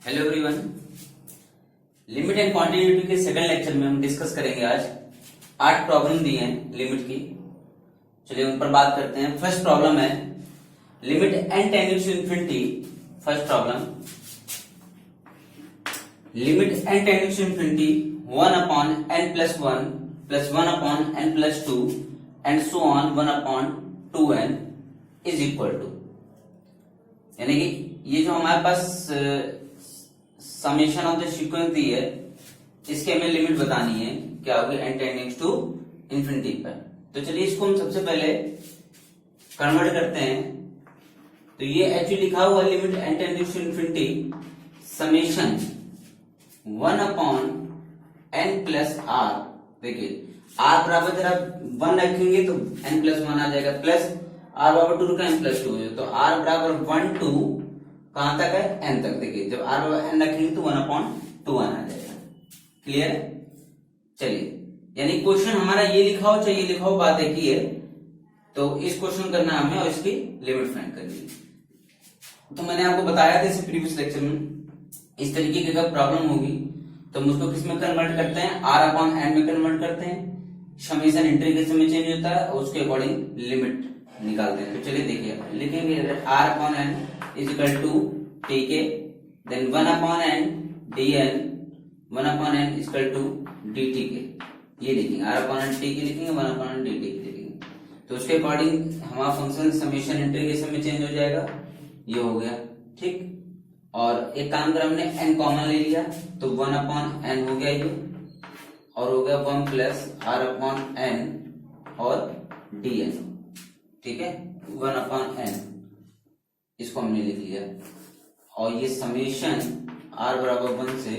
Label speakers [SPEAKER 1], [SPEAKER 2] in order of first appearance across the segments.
[SPEAKER 1] Hello everyone, limit and quantity के second lecture में हम डिस्कस करेंगे आज 8 प्रॉब्लम दी हैं लिमिट की। चलिए उन पर बात करते हैं। फर्स्ट प्रॉब्लम है limit n tending to infinity. First problem limit n tending to infinity 1 upon n plus 1 plus 1 upon n plus 2 and so on 1 upon 2n is equal to, यानी कि ये जो हमारे पास समेशन ऑफ द सीक्वेंस दी है, इसकी हमें लिमिट बतानी है क्या होगी n टेंडिंग टू इंफिनिटी पर। तो चलिए इसको हम सबसे पहले कन्वर्ट करते हैं। तो ये एक्चुअली लिखा हुआ limit n tending to infinity summation 1 upon n plus r। देखिए r बराबर जरा 1 रखेंगे तो n प्लस 1 आ जाएगा, प्लस r बराबर 2 का n प्लस 2 तो r बराबर 1 2 कहां तक है n तक। देखिए जब r बराबर n रखेंगे तो 1 अपॉन 2 आ जाएगा। क्लियर है? चलिए, यानी क्वेश्चन हमारा ये लिखा हो चाहिए, लिखा हो बात एक ही है। तो इस क्वेश्चन करना हमें और इसकी लिमिट फाइंड करनी है। तो मैंने आपको बताया था इस प्रीवियस लेक्चर में इस तरीके की अगर प्रॉब्लम होगी तो हम उसको किस में कन्वर्ट करते हैं, r अपॉन n में कन्वर्ट करते हैं। समेशन इंटीग्रेशन में चेंज होता है और उसके अकॉर्डिंग लिमिट निकालते हैं। तो चलिए देखिए, लिखेंगे r upon n is equal to, ठीक है, then 1 upon n dn 1 upon n is equal to dt के, ये लिखेंगे r अपॉन n t के लिखेंगे, 1 अपॉन n dt के लिखेंगे। तो उसके अकॉर्डिंग हमारा फंक्शन समेशन इंटीग्रेशन में चेंज हो जाएगा। ये हो गया, ठीक। और एक काम कर, हमने n कॉमन ले लिया तो 1 अपॉन n हो गया ये, और हो गया 1 प्लस r अपॉन n और dn, ठीक है, 1 अपॉन n इसको हमने लिख लिया। और ये समेशन r बराबर 1 से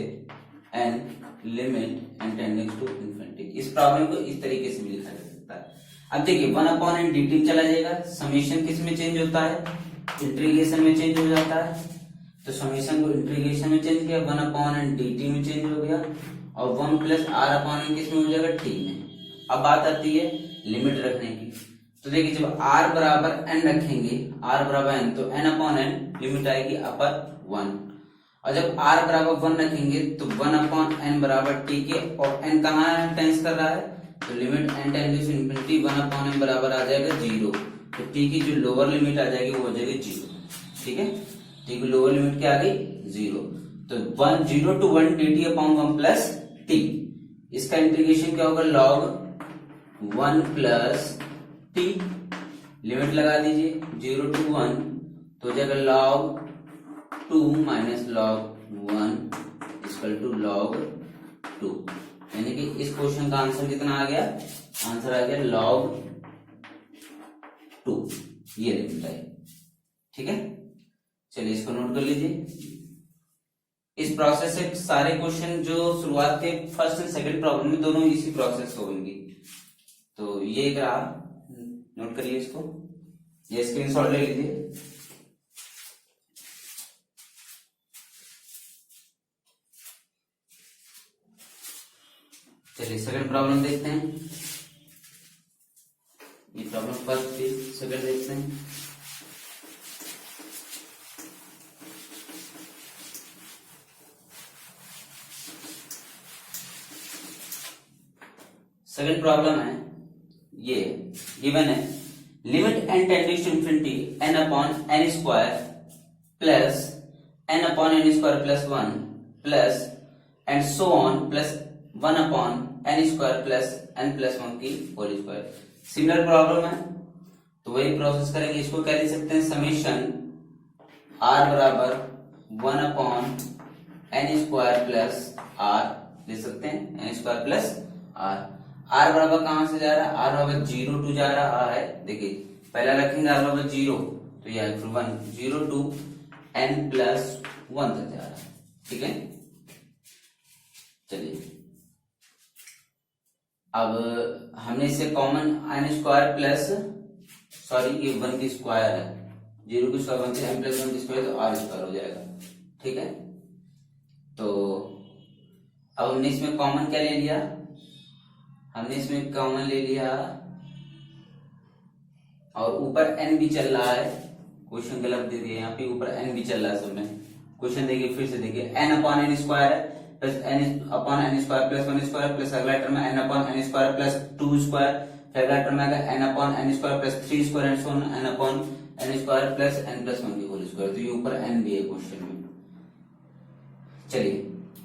[SPEAKER 1] n limit n tending to infinity. इस प्रॉब्लम को इस तरीके से भी लिखा जा सकता है। अब देखिए 1 अपॉन n dt चला जाएगा, समेशन किस में चेंज होता है, इंटीग्रेशन में चेंज हो जाता है। तो समेशन को इंटीग्रेशन में चेंज किया, 1 अपॉन n dt में चेंज हो गया, और 1 प्लस r अपॉन n किस में हो जाएगा, t में। अब बात आती है लिमिट रखने की। तो देखिए जब r बराबर n रखेंगे, r बराबर n, तो n अपॉन n लिमिट आएगी अपर 1। और जब r बराबर 1 रखेंगे तो 1 अपॉन n बराबर t के, और n कहाँ टेंस कर रहा है, तो limit n tending to infinity 1 upon n बराबर आ जाएगा 0। तो t की जो लोअर लिमिट आ जाएगी वो हो जाएगी 0, ठीक है। t की लोअर लिमिट क्या आ गई, 0। तो 1 0 to 1 dt upon 1 plus t, इसका इंटीग्रेशन क्या होगा, log 1 प्लस t, लिमिट लगा दीजिए 0 टू 1 तो हो जाएगा log 2 minus log 1 equal to log 2। यानी कि इस क्वेश्चन का आंसर कितना आ गया, आंसर आ गया log 2, ये लिमिट आई, ठीक है। चलिए इसको नोट कर लीजिए। इस प्रोसेस से सारे क्वेश्चन जो शुरुआत के फर्स्ट एंड सेकंड प्रॉब्लम में दोनों इसी प्रोसेस होंगी। तो ये एक रहा, नोट करिए इसको, ये स्क्रीनशॉट ले लीजिए। चलिए सेकंड प्रॉब्लम देखते हैं। ये प्रॉब्लम फर्स्ट थी, सेकंड देखते हैं। सेकंड प्रॉब्लम है ये, गिवन है limit n tending to infinity n upon n square plus n upon n square plus 1 plus and so on plus 1 upon n square plus n plus 1 की whole square. Similar problem है तो वही process करेंगे। इसको क्या लिख सकते हैं, समेशन r बराबर 1 upon n square plus r लिख सकते हैं, n square plus r। r बराबर कहां से जा रहा है, r बराबर 0 टू जा रहा है। देखिए पहला रखेंगे r बराबर 0 तो यह फिर 1 0 टू n प्लस 1 तक जा रहा है, ठीक है। चलिए अब हमने इसे common n square plus, sorry ये 1 की स्क्वायर है, 0 की स्क्वायर 1 से n प्लस 1 की स्क्वायर तो r स्क्वायर हो जाएगा, ठीक है। तो अब हमने इसमें कॉमन क्या ले लिया, हमने इसमें कॉमन ले लिया, और ऊपर n भी चल रहा है, क्वेश्चन गलत दे दिया यहाँ पे, ऊपर n भी चल रहा है सब में, क्वेश्चन देखिए फिर से देखिए, एन अपॉन एन स्क्वायर है plus n upon n square plus 1 square plus अगला term n upon n square plus 2 square, फिर अगला टर्म आएगा n upon n square plus 3 square and so on n upon n square plus n plus 1 की whole square. तो ये ऊपर N भी है क्वेश्चन में। चलिए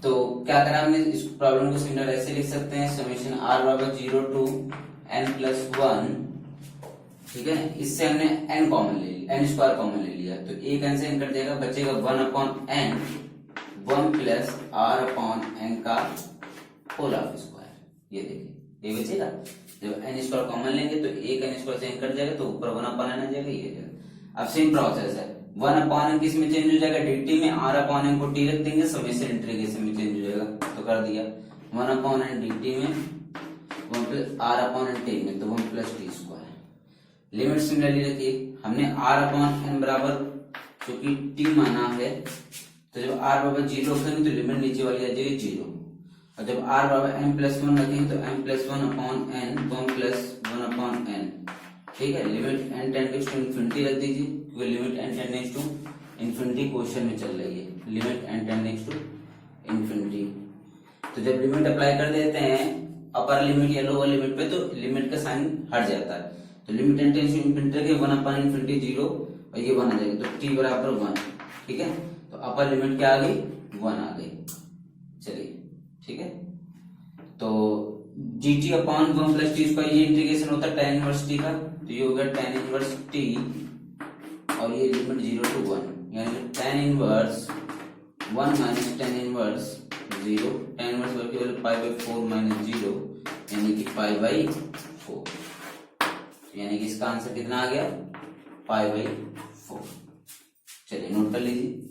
[SPEAKER 1] तो क्या करा हमने, इस प्रॉब्लम को सिमिलर ऐसे लिख सकते हैं, समेशन आर बराबर 0 टू एन प्लस 1, ठीक है। इससे हमने एन कॉमन ले लिया, एन स्क्वायर कॉमन ले लिया, तो एक एन से एन कट जाएगा, बचेगा 1 upon n 1 plus r upon n का होल ऑफ स्क्वायर। ये देखिए ये बचेगा, जब एन स्क्वायर कॉमन लेंगे तो एक एन स्क्वायर से एन कट जाएगा, तो ऊपर 1 अपॉन एन आ जाएगा, ये जाएगा। अब सेम प्रोसेस है, 1 अपॉन एन किस में चेंज हो जाएगा, dt में, r अपॉन एन को t रख देंगे, समेशन इंटीग्रेशन में चेंज हो जाएगा, तो कर दिया 1 अपॉन एन dt में 1 plus r upon n t में, तो 1 plus t square. Limit similarly रखिए, हमने r अपॉन एन बराबर क्योंकि t माना है, तो जब r बराबर 0 रखेंगे तो लिमिट नीचे वाली आ जाएगी 0, और जब r बराबर m प्लस 1 रखेंगे तो m plus 1 upon n 1 plus 1 upon n, ठीक है। Limit n tendings to infinity रख दीजिए, क्योंकि limit n tendings to infinity question में चल रही है, limit n tendings to infinity. तो जब लिमिट अप्लाई कर देते हैं अपर लिमिट या लोअर लिमिट पे, तो लिमिट का साइन हट जाता है, तो limit n tendings to infinity के 1 अपॉन इन्फिनिटी 0 और ये 1 आ जाएगा, तो t बराबर 1, ठीक है। तो अपर लिमिट क्या आ गई, 1 आ गई। चलिए ठीक है, तो gt upon 1 plus T square, ये इंटीग्रेशन होता है tan इनवर्स t का, तो ये हो गया tan इनवर्स t, और ये लिमिट 0 टू 1, यानी tan inverse 1 minus tan inverse 0, tan inverse की वैल्यू पाई बाई 4 माइनस 0, यानी कि पाई बाई 4, यानी कि इसका आंसर कितना आ गया, पाई बाई 4। चलिए नोट कर लीजिए।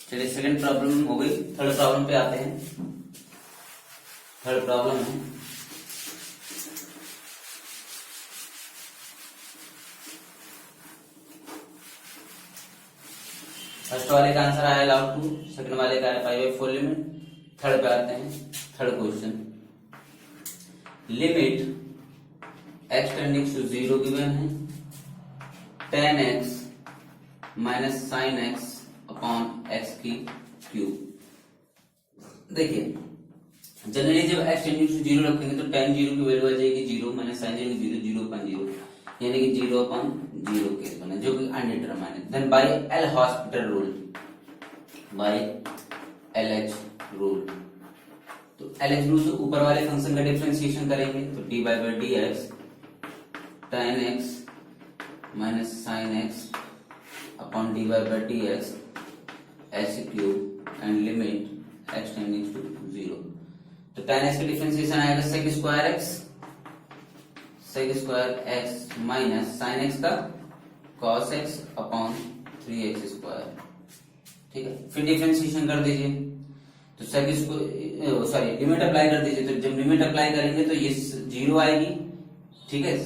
[SPEAKER 1] चलिए सेकंड प्रॉब्लम हो गई, थर्ड प्रॉब्लम पे आते हैं। थर्ड प्रॉब्लम है, फर्स्ट वाले का आंसर आया log 2, सेकंड वाले का आया पाई बाई 4 लिमिट। थर्ड पे आते हैं, third question, limit x टेंडिंग्स to 0 given है, tan x minus sine x upon x की क्यूब। देखिए जनरली जब x टेंडिंग टू 0 रखेंगे तो tan 0 की वैल्यू आ जाएगी 0 माइनस साइन 0 की 0, 0 अपॉन 0, यानी कि 0 अपॉन 0 केस बना, जो कि अनडिटरमाइंड है। Then by L hospital rule, by LH rule, तो LH रूल से ऊपर वाले फंक्शन का डिफरेंशिएशन करेंगे, तो dy by dx tan x minus sine x upon dy by dx x cube and limit x tending to 0। तो tan x का differentiation आएगा sec square x minus sine x का cos x upon 3x square, ठीक है। फिर differentiation कर दीजिए, तो sec इसको सॉरी लिमिट अप्लाई कर दीजिए, तो जब लिमिट अप्लाई करेंगे तो ये 0 आएगी, ठीक है।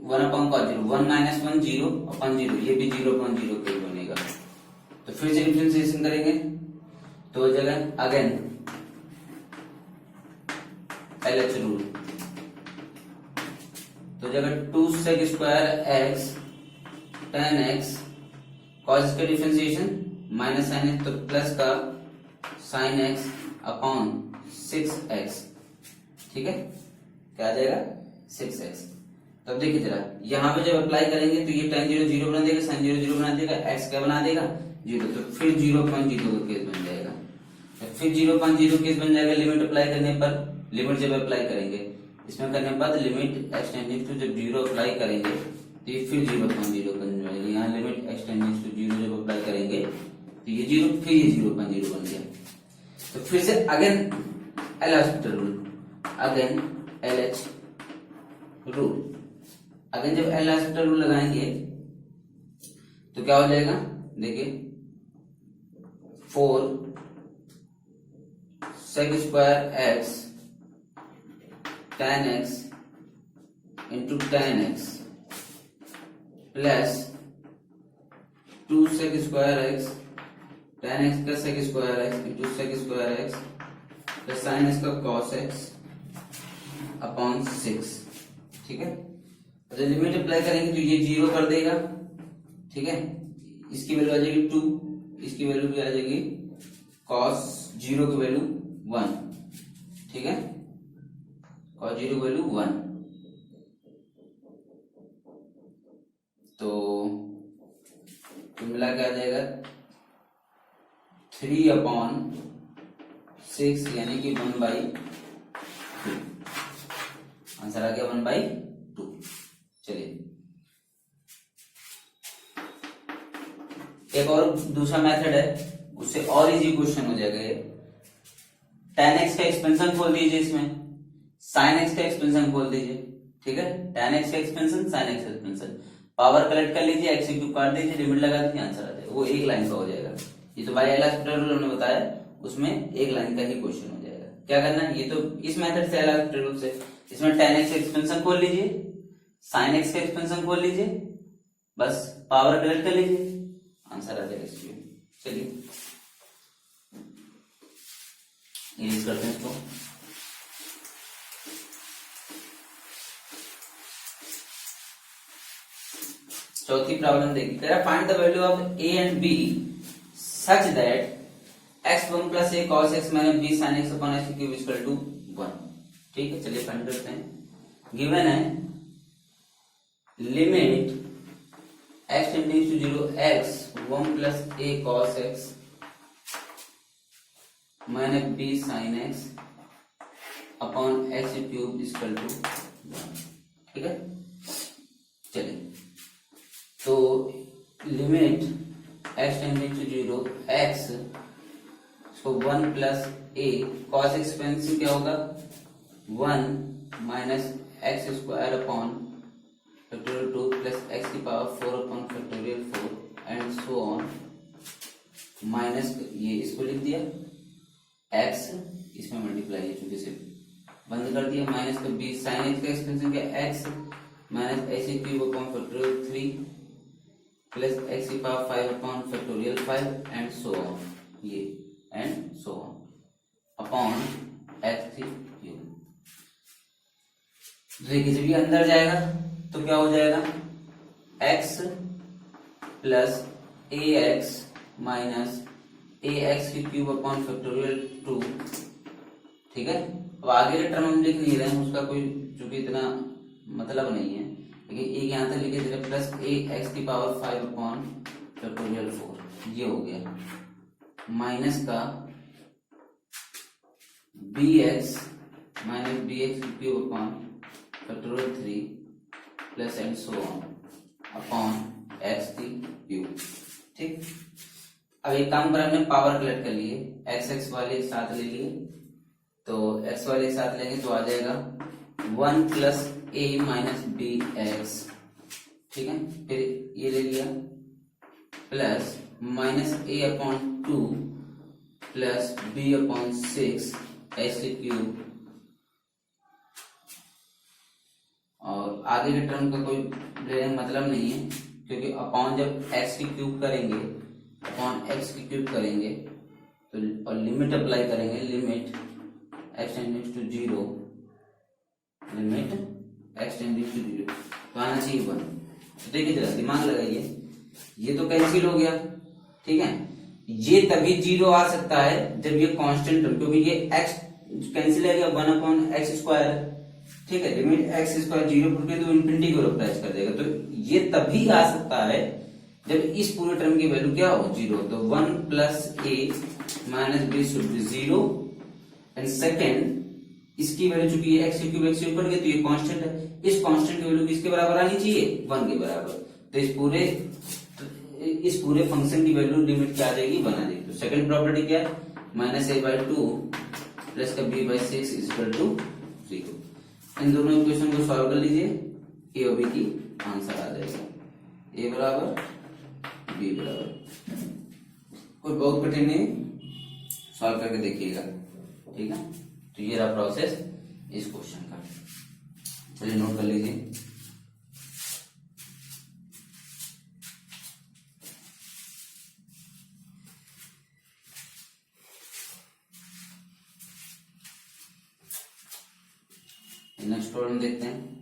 [SPEAKER 1] 1 अपॉन cos 0, 1 माइनस 1 0 अपॉन 0, ये भी 0 अपॉन 0 के बनेगा। तो फिर से डिफरेंशिएशन करेंगे तो जगह अगेन LH रूल, तो जगह 2 sec square x tan x cos का डिफरेंशिएशन माइनस साइन x, तो प्लस का साइन x अपॉन 6x, ठीक है, क्या आ जाएगा 6x। तब देखिए जरा यहां पे जब अप्लाई करेंगे तो ये tan 0 0 बना देगा, sin 0 0 बना देगा, x क्या बना देगा 0, तो फिर 0.0 का केस बन जाएगा, फिर 0.0 केस बन जाएगा लिमिट अप्लाई करने पर। लिमिट जब अप्लाई करेंगे इसमें करने के बाद लिमिट x टेंडिंग टू जब 0 अप्लाई करेंगे तो ये फिर 0.0 बन जाएगा, यहाँ लिमिट x टेंडिंग टू 0 जब अप्लाई करेंगे तो ये 0, फिर ये 0.0 बन गया। तो फिर से again L hospital rule, again LH rule, again जब एल हॉस्पिटल रूल लगाएंगे तो क्या हो जाएगा, देखिए 4 sec square x 10x into 10x plus 2 sec square x 10x का sec square x into sec square x plus sin x का cos x upon 6। ठीक है, तो जब लिमिट अप्लाई करेंगे तो ये 0 कर देगा। ठीक है, इसकी वैल्यू आ जाएगी 2, इसकी वैल्यू भी आ जाएगी cos 0 की वैल्यू 1। ठीक है, cos 0 की वैल्यू 1, तो मिला के आ जाएगा 3/6 यानी कि 1/2। आंसर आ गया 1/2। चलिए एक और दूसरा मेथड है, उससे और इजी क्वेश्चन हो जाएगा ये। tan x का एक्सपेंशन खोल दीजिए, इसमें sin x का एक्सपेंशन खोल दीजिए। ठीक है, tan x का एक्सपेंशन sin x का एक्सपेंशन, पावर कलेक्ट कर लीजिए, x क्यूब काट दीजिए, लिमिट लगा दीजिए, आंसर आ जाएगा। वो एक लाइन का हो जाएगा। ये तो बाई एल हॉस्पिटल रूल हमने बताया, उसमें एक लाइन का ही क्वेश्चन हो जाएगा। क्या करना है, ये तो इस मेथड से एल हॉस्पिटल रूल से, इसमें tan x का एक्सपेंशन खोल लीजिए, sin x का एक्सपेंशन खोल लीजिए, बस पावर कलेक्ट कर लीजिए, आंसर आ जाएगा इसमें। चलिए यूज करते हैं इसको। चौथी प्रॉब्लम देखिए, कह रहा find the value of a and b such that x1 plus a cos x minus b sin x upon x cube equal to 1। ठीक है, चलिए फाइंड करते हैं। गिवन है limit x tending to 0 x1 plus a cos x minus b sin x upon x cube equal to 1। ठीक है, चलिए तो limit x tending to 0 x इसको 1 प्लस a cos एक्सपेंसिव क्या होगा 1 minus x square upon factorial 2 plus x की power 4 upon factorial 4 and so on, minus ये इसको लिख दिया x, इसमें मल्टीप्लाई चूंकि से बंद कर दिया, माइनस का b sin x का एक्सपेंशन क्या x minus x cube upon factorial 3 plus x की power 5 upon factorial 5 and so on, ये and so on upon x3 cube. देखिए जब ये अंदर जाएगा तो क्या हो जाएगा x plus ax minus ax की क्यूब अपॉन फैक्टोरियल 2। ठीक है, अब आगे के टर्म हम लिख नहीं रहे हैं, उसका कोई चूंकि इतना मतलब नहीं है, लेकिन एक यहां तक लिखे थे प्लस ax की पावर 5 अपॉन फैक्टोरियल 4, ये हो गया, माइनस का bx माइनस bx की cube upon factorial 3 plus and so on upon x की क्यूब। ठीक, अब एक काम करें, हमने पावर कलेक्ट कर लिए, x वाले साथ ले लिए, तो x वाले साथ लेंगे तो आ जाएगा 1 plus a minus b x. ठीक है, फिर ये ले लिया plus minus a upon 2 plus b upon 6 x cube, और आगे के टर्म का कोई लेने मतलब नहीं है, क्योंकि अपॉन जब x की क्यूब करेंगे अपॉन x की क्यूब करेंगे तो और लिमिट अप्लाई करेंगे, limit x tending to 0, limit x tending to 0 तो आना चाहिए 1। तो देखिए जरा दिमाग लगाइए, ये तो कैंसिल हो गया। ठीक है, ये तभी 0 आ सकता है जब ये कांस्टेंट टर्म, क्योंकि ये x कैंसिल है गया 1 अपॉन एक्स स्क्वायर। ठीक है, लिमिट एक्स स्क्वायर 0 पर तो इंफिनिटी को रिप्लेस कर देगा, तो ये तभी आ सकता है जब इस पूरे टर्म की वैल्यू क्या हो 0, तो 1 plus a minus b should be 0 and second इसकी वैल्यू चूंकि ये x क्यूब कर गया तो ये कांस्टेंट है, इस कांस्टेंट की वैल्यू किसके बराबर आनी चाहिए 1 के बराबर, तो इस पूरे फंक्शन की वैल्यू लिमिट क्या आ जाएगी 1 आ जाएगी। तो सेकंड प्रॉपर्टी क्या है माइनस a/2 प्लस का b/6 इक्वल टू 0। इन दोनों इक्वेशन को सॉल्व कर लीजिए, a और b की आंसर आ जाएगा, a बराबर b बराबर, कोई बहुत कठिन नहीं, सॉल्व करके देखिएगा। ठीक है, तो ये रहा प्रोसेस, इस क्वेश्चन का। चलिए नोट कर लीजिए। नेक्स्ट प्रॉब्लम देखते हैं।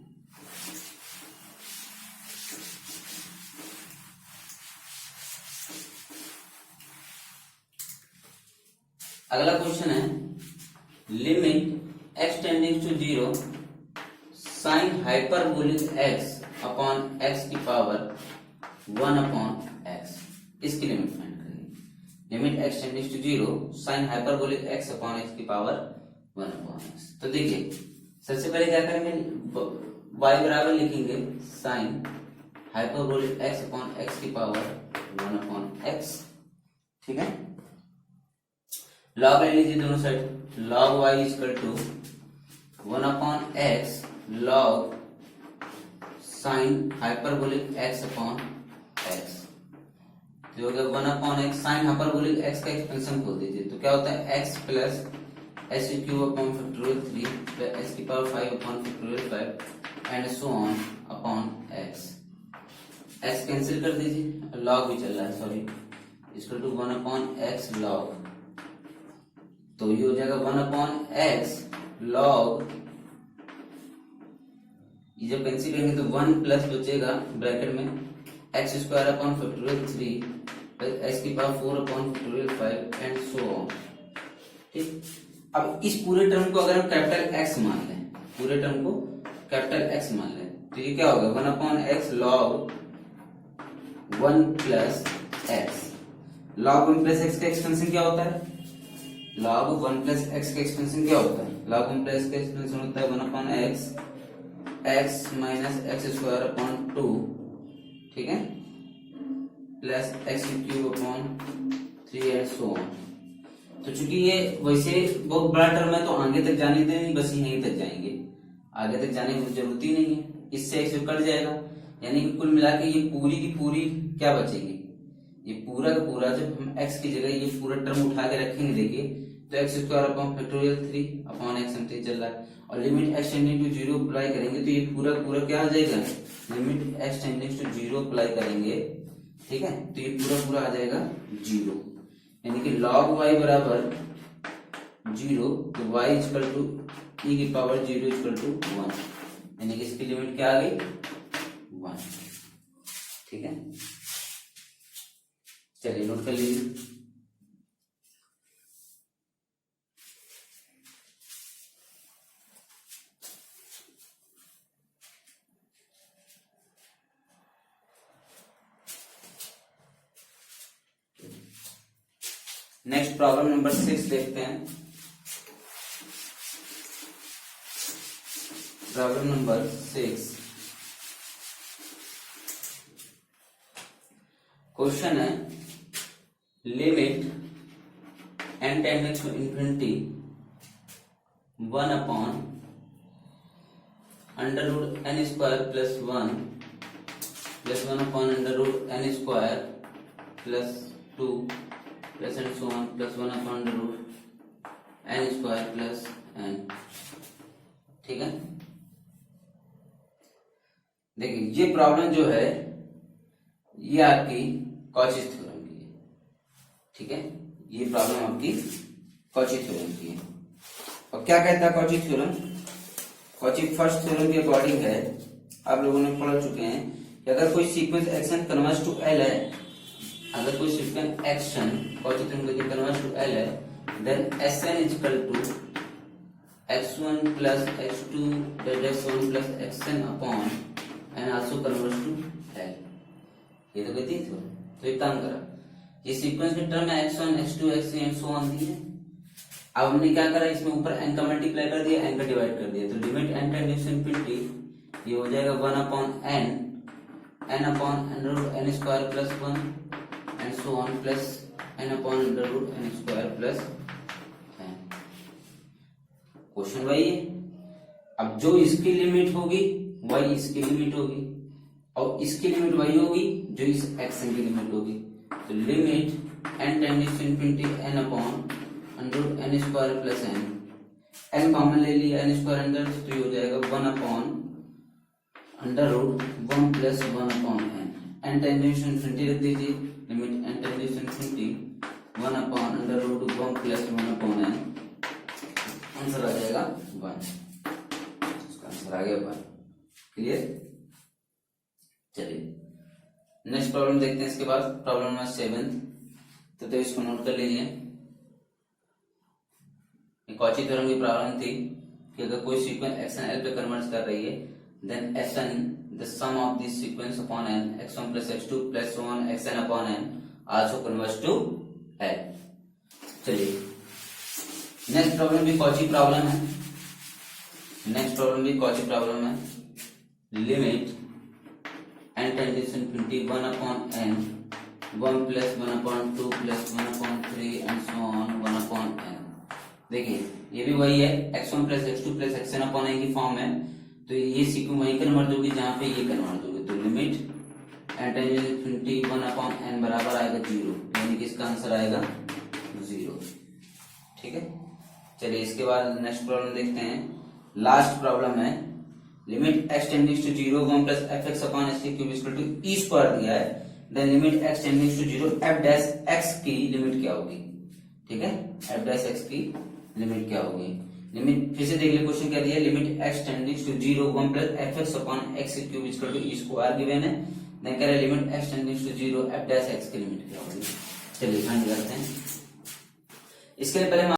[SPEAKER 1] अगला क्वेश्चन है limit x tending to 0 sine hyperbolic x upon x की पावर 1 अपॉन x, इसकी लिमिट फाइंड करनी। Limit x tending to 0 sine hyperbolic x upon x की पावर 1 अपॉन x। तो देखिए सबसे पहले क्या करेंगे, y बराबर लिखेंगे sine hyperbolic x upon x की पावर 1 अपॉन x, ठीक है। लॉग ले लीजिए दोनों side, log y equal to 1 upon x log sine hyperbolic x upon x, जो हो गया 1 upon x। Sine hyperbolic x का एक्सपेंशन खोल दीजिए, तो क्या होता है x plus s cube upon factorial 3 plus s की power 5 upon factorial 5 and so on upon x। s cancel कर दीजिए, लॉग भी चल रहा है sorry, equal to 1 upon x log, तो ये हो जाएगा 1 अपॉन x लॉग, ये जब कैंसिल करेंगे तो 1 प्लस बचेगा ब्रैकेट में x square upon factorial 3 plus s की power 4 upon factorial 5 and so on, ठीक। अब इस पूरे टर्म को अगर हम कैपिटल X मान लें, पूरे टर्म को कैपिटल X मान लें, तो ये क्या होगा 1 upon x log 1 plus x। Log 1 plus x का एक्सपेंशन क्या होता है, लॉग 1 प्लस x का एक्सपेंशन क्या होता है, लॉग 1 प्लस का एक्सपेंशन होता है 1 upon x minus x square upon 2, ठीक है, plus x cube upon 3 and so on. तो चूंकि ये वैसे बहुत बड़ा टर्म है तो आगे तक जाने देंगे, बस यहीं तक जाएंगे, आगे तक जाने की जरूरत ही नहीं है, इससे x कट जाएगा, यानी कि कुल मिला के ये पूरी की पूरी क्या बचेगी, ये पूरा का पूरा जब हम x की जगह ये पूरा टर्म उठा के रखेंगे देखिए, तो x square upon factorial 3 upon x हमसे चल रहा है, और limit x tending to 0 apply करेंगे तो ये पूरा पूरा क्या आ जाएगा, limit x tending to 0 apply करेंगे, ठीक है, तो ये पूरा पूरा आ जाएगा 0, यानी कि log y बराबर 0, तो y इक्वल टू e की पावर 0 इक्वल टू 1, यानी कि इसकी लिमिट क्या आ गई 1, ठीक है। चलिए नोट कर लीजिए। नेक्स्ट प्रॉब्लम नंबर 6 देखते हैं। प्रॉब्लम नंबर 6, क्वेश्चन है limit n tending to infinity 1 upon under root n square plus 1 upon under root n square plus 2 plus and so on plus 1 upon under root n square plus n, ठीक है। देखिए ये problem जो है ये आपकी Cauchy theorem की है, ठीक है, ये प्रॉब्लम आपकी कॉची थ्योरम की है। और क्या कहता है Cauchy theorem, Cauchy first theorem के अकॉर्डिंग है, आप लोगों ने पढ़ चुके हैं कि अगर कोई sequence x n converge to L है, अगर कोई सीक्वेंस एक्शन कॉची थ्योरम के कन्वर्ज टू एल है, then Sn equal to x1 plus x2 x1 plus xn upon n also converge to L. ये तो कहती थी, तो एक काम करा, ये सीक्वेंस के टर्म है x1 x2 x3 and so on the है। अब हमने क्या करा, इसमें ऊपर n का मल्टीप्लाई कर दिया, n का डिवाइड कर दिया, तो limit n tending to infinity ये हो जाएगा 1 upon n upon under root n square plus 1 and so on plus n upon under root n square plus n। Question वही है, अब जो इसकी लिमिट होगी वही इसकी लिमिट होगी, और इसकी लिमिट वही होगी जो इस एक्शन की लिमिट होगी, तो limit n tending to infinity n upon under root n square plus n n common ले लिया, एन स्क्वायर अंदर, तो ये हो जाएगा 1 upon under root 1 plus 1 upon n. N tends to infinity रख दीजिए, limit n tends to infinity 1 upon under root 1 plus 1 upon n, answer आ जाएगा 1। इसका आंसर आ गया 1। क्लियर? चलिए नेक्स्ट प्रॉब्लम देखते हैं। इसके बाद प्रॉब्लम नंबर 7, तो इसको नोट कर लीजिए। कॉची थ्योरम की प्रॉब्लम थी कि अगर कोई सीक्वेंस एक्स एन एल पे कन्वर्ट कर रही है, then S n the sum of this sequence upon n x1 plus x2 plus so on xn upon n also converts to L. चलिए नेक्स्ट प्रॉब्लम भी कॉची प्रॉब्लम है। Next problem भी Cauchy problem है। Limit n tends to infinity 1 upon n 1 plus 1 upon 2 plus 1 upon 3 and so on 1 upon n। देखिए ये भी वही है, x1 plus x2 plus xn upon n की फॉर्म है, तो ये सीक्वेंस वही कन्वर्ट होगी जहां पे ये कन्वर्ट होगी। तो limit n tends to infinity 1 upon n बराबर आएगा 0, यानी कि इसका आंसर आएगा 0। ठीक है, चलिए इसके बाद नेक्स्ट प्रॉब्लम देखते हैं। लास्ट प्रॉब्लम है, limit x टेंडिंग्स to 0 1 plus fx upon s cube equal to e square दिया है, then limit x टेंडिंग्स to 0 f dash x की लिमिट क्या होगी। ठीक है, f डैश x की लिमिट क्या होगी। लिमिट फिर से देख लीजिए, क्वेश्चन क्या दिया है, limit x टेंडिंग्स to 0 1 plus fx upon x cube equal to e square given है, देन कह रहे हैं limit x टेंडिंग्स to 0 f dash x की लिमिट क्या होगी। चलिए फाइंड करते हैं। इसके लिए पहले